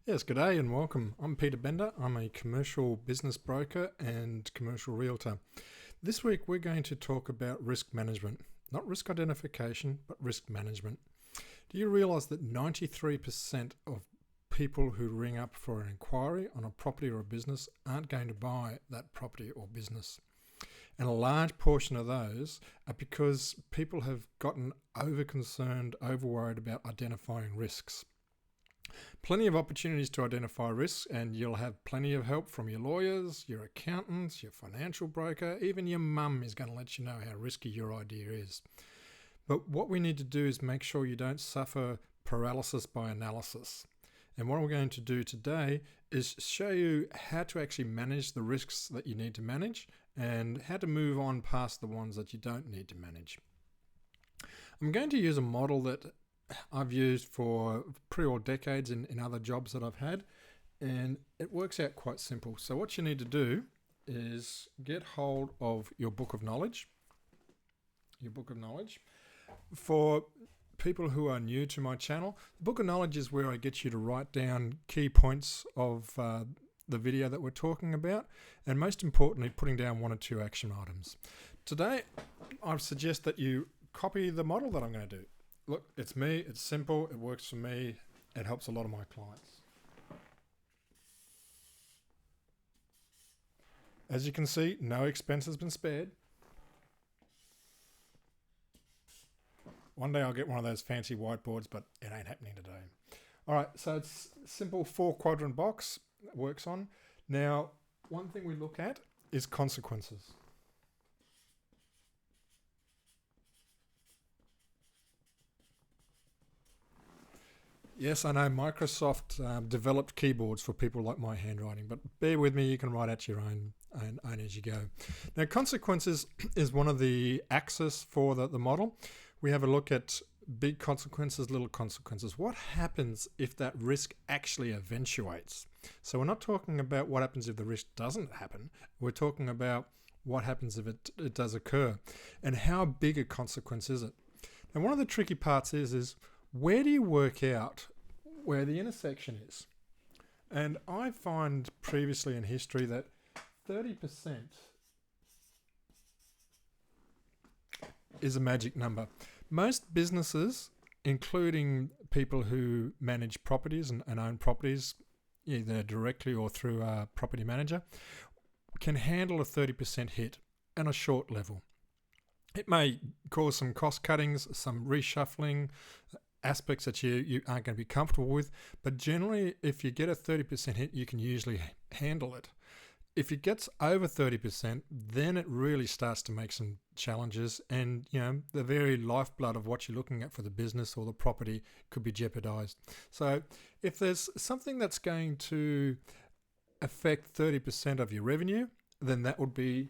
Yes, good day and welcome. I'm Peter Bender. I'm a commercial business broker and commercial realtor. This week we're going to talk about risk management, not risk identification, but risk management. Do you realise that 93% of people who ring up for an inquiry on a property or a business aren't going to buy that property or business? And a large portion of those are because people have gotten over-concerned, over-worried about identifying risks. Plenty of opportunities to identify risks, and you'll have plenty of help from your lawyers, your accountants, your financial broker. Even your mum is going to let you know how risky your idea is. But what we need to do is make sure you don't suffer paralysis by analysis. And what we're going to do today is show you how to actually manage the risks that you need to manage and how to move on past the ones that you don't need to manage. I'm going to use a model that I've used for pretty well decades in other jobs that I've had, and it works out quite simple. So what you need to do is get hold of your book of knowledge. For people who are new to my channel, the book of knowledge is where I get you to write down key points of the video that we're talking about, and most importantly, putting down one or two action items. Today, I suggest that you copy the model that I'm going to do. Look, it's me, it's simple, it works for me, it helps a lot of my clients. As you can see, no expense has been spared. One day I'll get one of those fancy whiteboards, but it ain't happening today. All right, so it's a simple 4-quadrant box that works on. Now, one thing we look at is consequences. Yes, I know Microsoft developed keyboards for people like my handwriting, but bear with me, you can write out your own as you go. Now, consequences is one of the axes for the model. We have a look at big consequences, little consequences. What happens if that risk actually eventuates? So we're not talking about what happens if the risk doesn't happen. We're talking about what happens if it does occur, and how big a consequence is it? And one of the tricky parts is where do you work out where the intersection is? And I find previously in history that 30% is a magic number. Most businesses, including people who manage properties and own properties, either directly or through a property manager, can handle a 30% hit on a short level. It may cause some cost cuttings, some reshuffling, aspects that you aren't going to be comfortable with, but generally if you get a 30% hit, you can usually handle it. If it gets over 30%, then it really starts to make some challenges, and the very lifeblood of what you're looking at for the business or the property could be jeopardized. So if there's something that's going to affect 30% of your revenue, then that would be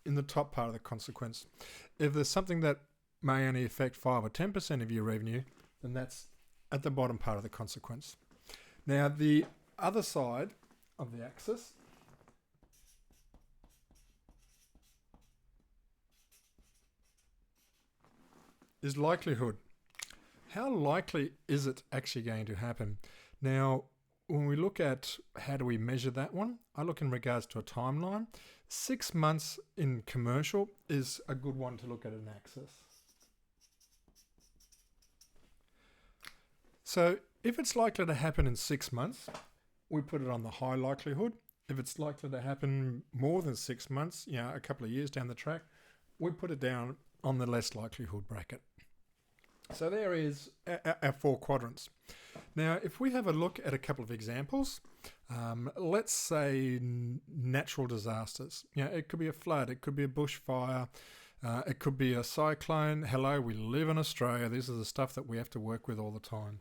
in the top part of the consequence. If there's something that may only affect 5 or 10% of your revenue, then that's at the bottom part of the consequence. Now, the other side of the axis is likelihood. How likely is it actually going to happen? Now, when we look at how do we measure that one, I look in regards to a timeline. 6 months in commercial is a good one to look at an axis. So if it's likely to happen in 6 months, we put it on the high likelihood. If it's likely to happen more than 6 months, a couple of years down the track, we put it down on the less likelihood bracket. So there is our 4 quadrants. Now, if we have a look at a couple of examples, let's say natural disasters. It could be a flood, it could be a bushfire, it could be a cyclone. Hello, we live in Australia. This is the stuff that we have to work with all the time.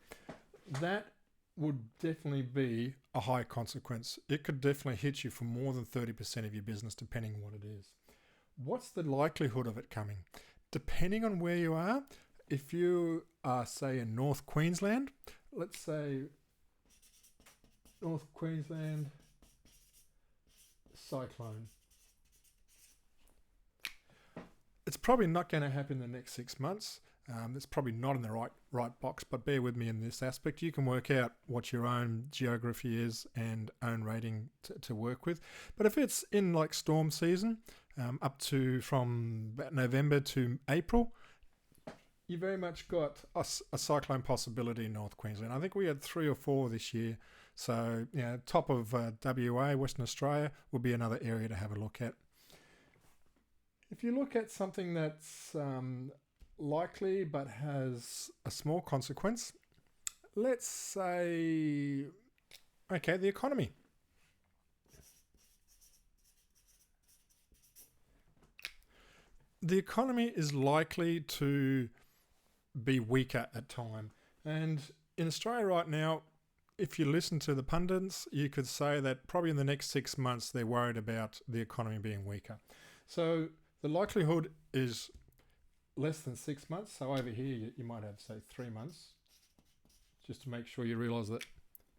That would definitely be a high consequence. It could definitely hit you for more than 30% of your business, depending on what it is. What's the likelihood of it coming? Depending on where you are, if you are, say, in North Queensland, let's say North Queensland cyclone. It's probably not going to happen in the next 6 months. It's probably not in the right box, but bear with me in this aspect. You can work out what your own geography is and own rating to work with. But if it's in like storm season, up to from about November to April, you very much got a cyclone possibility in North Queensland. I think we had 3 or 4 this year. So, top of WA, Western Australia, will be another area to have a look at. If you look at something that's likely but has a small consequence, let's say, okay, the economy. The economy is likely to be weaker at time. And in Australia right now, if you listen to the pundits, you could say that probably in the next 6 months they're worried about the economy being weaker. So the likelihood is less than 6 months. So over here you might have, say, 3 months, just to make sure you realise that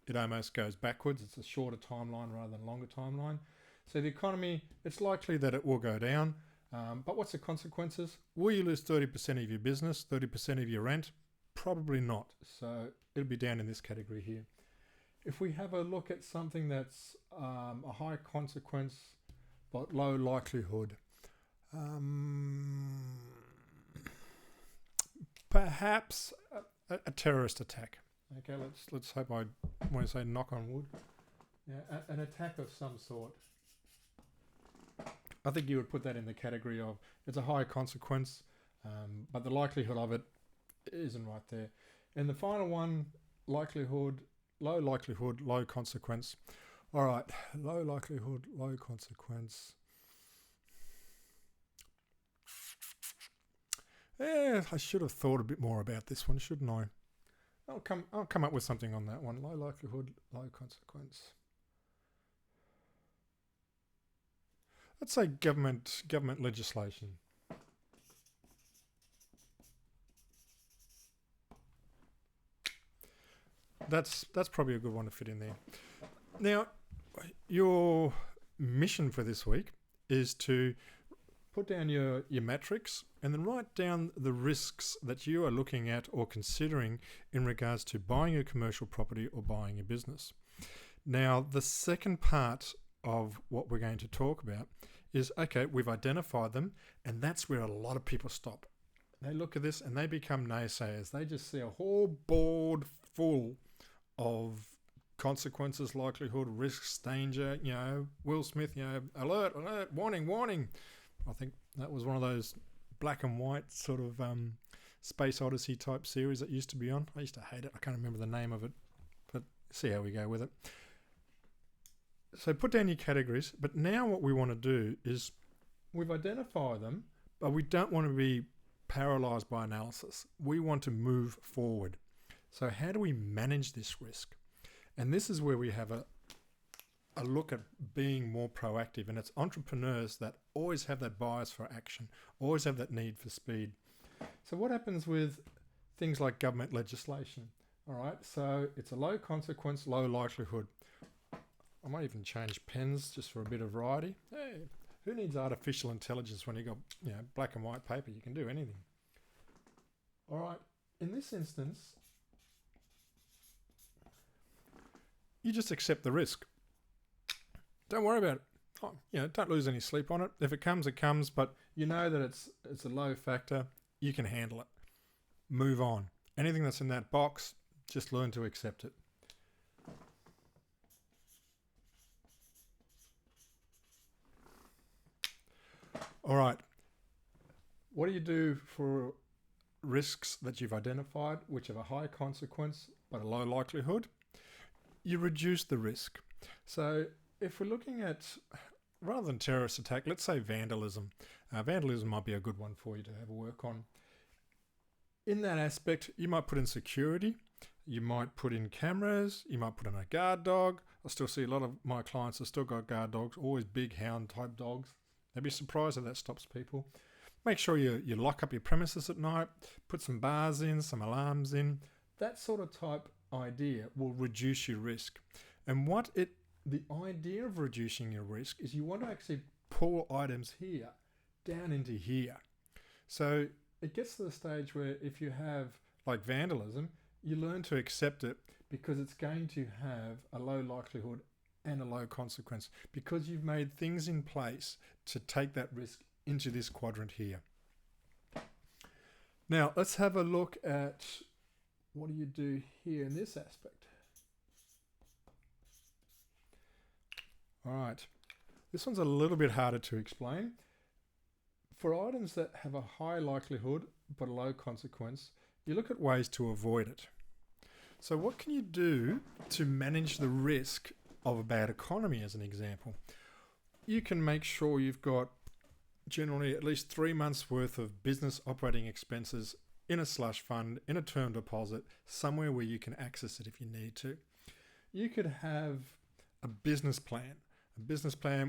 it almost goes backwards. It's a shorter timeline rather than a longer timeline. So the economy, it's likely that it will go down. But what's the consequences? Will you lose 30% of your business, 30% of your rent? Probably not. So it'll be down in this category here. If we have a look at something that's a high consequence but low likelihood, perhaps a terrorist attack. Okay, let's hope I want to say knock on wood. Yeah, an attack of some sort. I think you would put that in the category of it's a high consequence, but the likelihood of it isn't right there. And the final one, likelihood, low consequence. All right, low likelihood, low consequence. Yeah, I should have thought a bit more about this one, shouldn't I? I'll come up with something on that one. Low likelihood, low consequence. Let's say government legislation. That's probably a good one to fit in there. Now, your mission for this week is to put down your matrix and then write down the risks that you are looking at or considering in regards to buying a commercial property or buying a business. Now, the second part of what we're going to talk about is, okay, we've identified them, and that's where a lot of people stop. They look at this and they become naysayers. They just see a whole board full of consequences, likelihood, risks, danger, Will Smith, alert, warning. I think that was one of those black and white sort of Space Odyssey type series that used to be on. I used to hate it. I can't remember the name of it, but see how we go with it. So put down your categories, but now what we want to do is we've identified them, but we don't want to be paralysed by analysis. We want to move forward. So how do we manage this risk? And this is where we have a look at being more proactive. And it's entrepreneurs that always have that bias for action, always have that need for speed. So what happens with things like government legislation? All right, so it's a low consequence, low likelihood. I might even change pens just for a bit of variety. Hey, who needs artificial intelligence when you got black and white paper? You can do anything. All right, in this instance, you just accept the risk. Don't worry about it. Don't lose any sleep on it. If it comes, it comes. But you know that it's a low factor. You can handle it. Move on. Anything that's in that box, just learn to accept it. All right. What do you do for risks that you've identified, which have a high consequence but a low likelihood? You reduce the risk. So if we're looking at, rather than terrorist attack, let's say vandalism. Vandalism might be a good one for you to have a work on. In that aspect, you might put in security. You might put in cameras. You might put in a guard dog. I still see a lot of my clients have still got guard dogs, always big hound type dogs. They'd be surprised if that stops people. Make sure you lock up your premises at night, put some bars in, some alarms in. That sort of type idea will reduce your risk. And the idea of reducing your risk is you want to actually pull items here down into here. So it gets to the stage where if you have like vandalism, you learn to accept it because it's going to have a low likelihood and a low consequence because you've made things in place to take that risk into this quadrant here. Now, let's have a look at what do you do here in this aspect. All right, this one's a little bit harder to explain. For items that have a high likelihood but a low consequence, you look at ways to avoid it. So what can you do to manage the risk of a bad economy, as an example? You can make sure you've got generally at least 3 months worth of business operating expenses in a slush fund, in a term deposit, somewhere where you can access it if you need to. You could have a business plan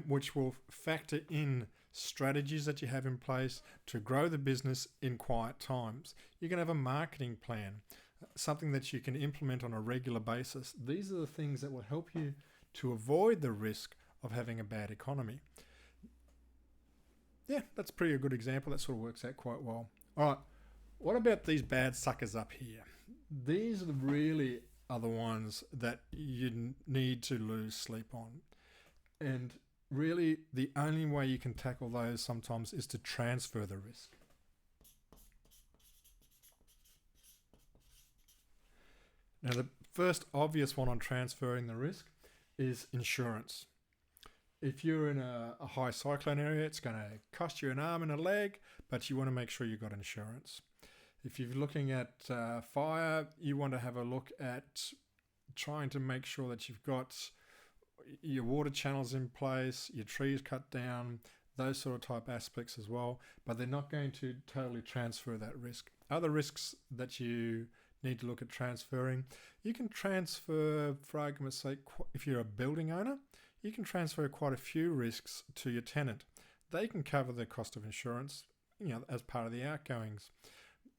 which will factor in strategies that you have in place to grow the business in quiet times. You can have a marketing plan, something that you can implement on a regular basis. These are the things that will help you to avoid the risk of having a bad economy. Yeah, that's pretty a good example. That sort of works out quite well. All right, what about these bad suckers up here? These are really are the ones that you need to lose sleep on. And really, the only way you can tackle those sometimes is to transfer the risk. Now, the first obvious one on transferring the risk is insurance. If you're in a high cyclone area, it's going to cost you an arm and a leg, but you want to make sure you've got insurance. If you're looking at fire, you want to have a look at trying to make sure that you've got your water channels in place, your trees cut down, those sort of type aspects as well, but they're not going to totally transfer that risk. Other risks that you need to look at transferring, you can transfer, for argument's sake, if you're a building owner, you can transfer quite a few risks to your tenant. They can cover the cost of insurance, as part of the outgoings.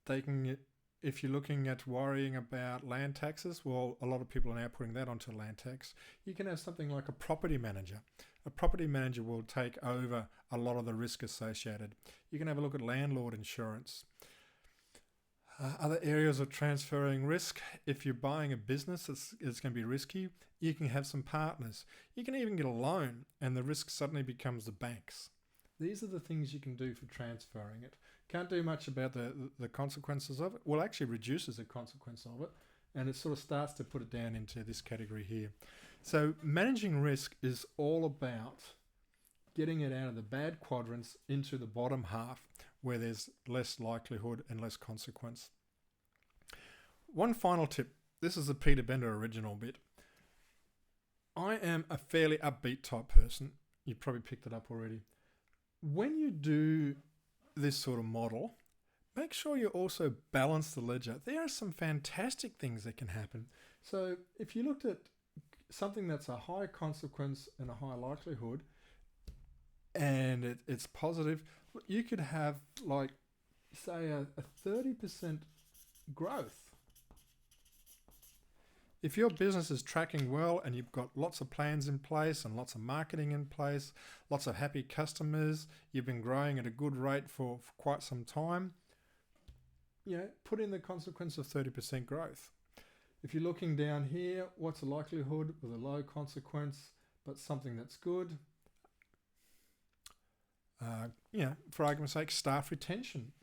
They can, if you're looking at worrying about land taxes, well, a lot of people are now putting that onto land tax. You can have something like a property manager. A property manager will take over a lot of the risk associated. You can have a look at landlord insurance. Other areas of transferring risk, if you're buying a business it's going to be risky, you can have some partners. You can even get a loan and the risk suddenly becomes the bank's. These are the things you can do for transferring it. Can't do much about the consequences of it. Well, actually reduces the consequence of it, and it sort of starts to put it down into this category here. So managing risk is all about getting it out of the bad quadrants into the bottom half where there's less likelihood and less consequence. One final tip. This is a Peter Bender original bit. I am a fairly upbeat type person. You probably picked it up already. When you do this sort of model, make sure you also balance the ledger. There are some fantastic things that can happen. So if you looked at something that's a high consequence and a high likelihood, and it's positive, you could have like, say, a 30% growth. If your business is tracking well and you've got lots of plans in place and lots of marketing in place, lots of happy customers, you've been growing at a good rate for quite some time, put in the consequence of 30% growth. If you're looking down here, what's the likelihood with a low consequence, but something that's good? For argument's sake, staff retention.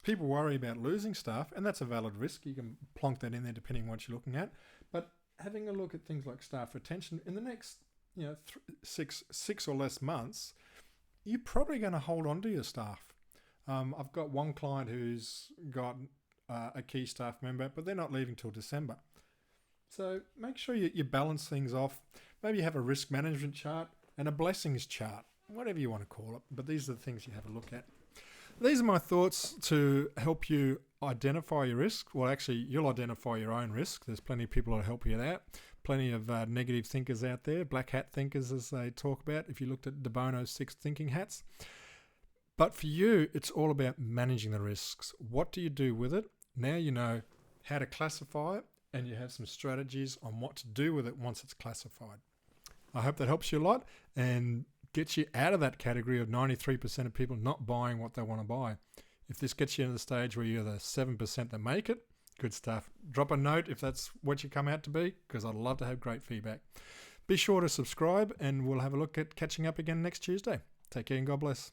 People worry about losing staff, and that's a valid risk. You can plonk that in there depending on what you're looking at. But having a look at things like staff retention, in the next 6 or less months, you're probably going to hold on to your staff. I've got one client who's got a key staff member, but they're not leaving till December. So make sure you balance things off. Maybe you have a risk management chart and a blessings chart, whatever you want to call it. But these are the things you have a look at. These are my thoughts to help you identify your risk. Well, actually, you'll identify your own risk. There's plenty of people that help you with that. Plenty of negative thinkers out there, black hat thinkers as they talk about, if you looked at De Bono's 6 thinking hats. But for you, it's all about managing the risks. What do you do with it? Now you know how to classify it, and you have some strategies on what to do with it once it's classified. I hope that helps you a lot, and gets you out of that category of 93% of people not buying what they want to buy. If this gets you to the stage where you're the 7% that make it, good stuff. Drop a note if that's what you come out to be, because I'd love to have great feedback. Be sure to subscribe, and we'll have a look at catching up again next Tuesday. Take care and God bless.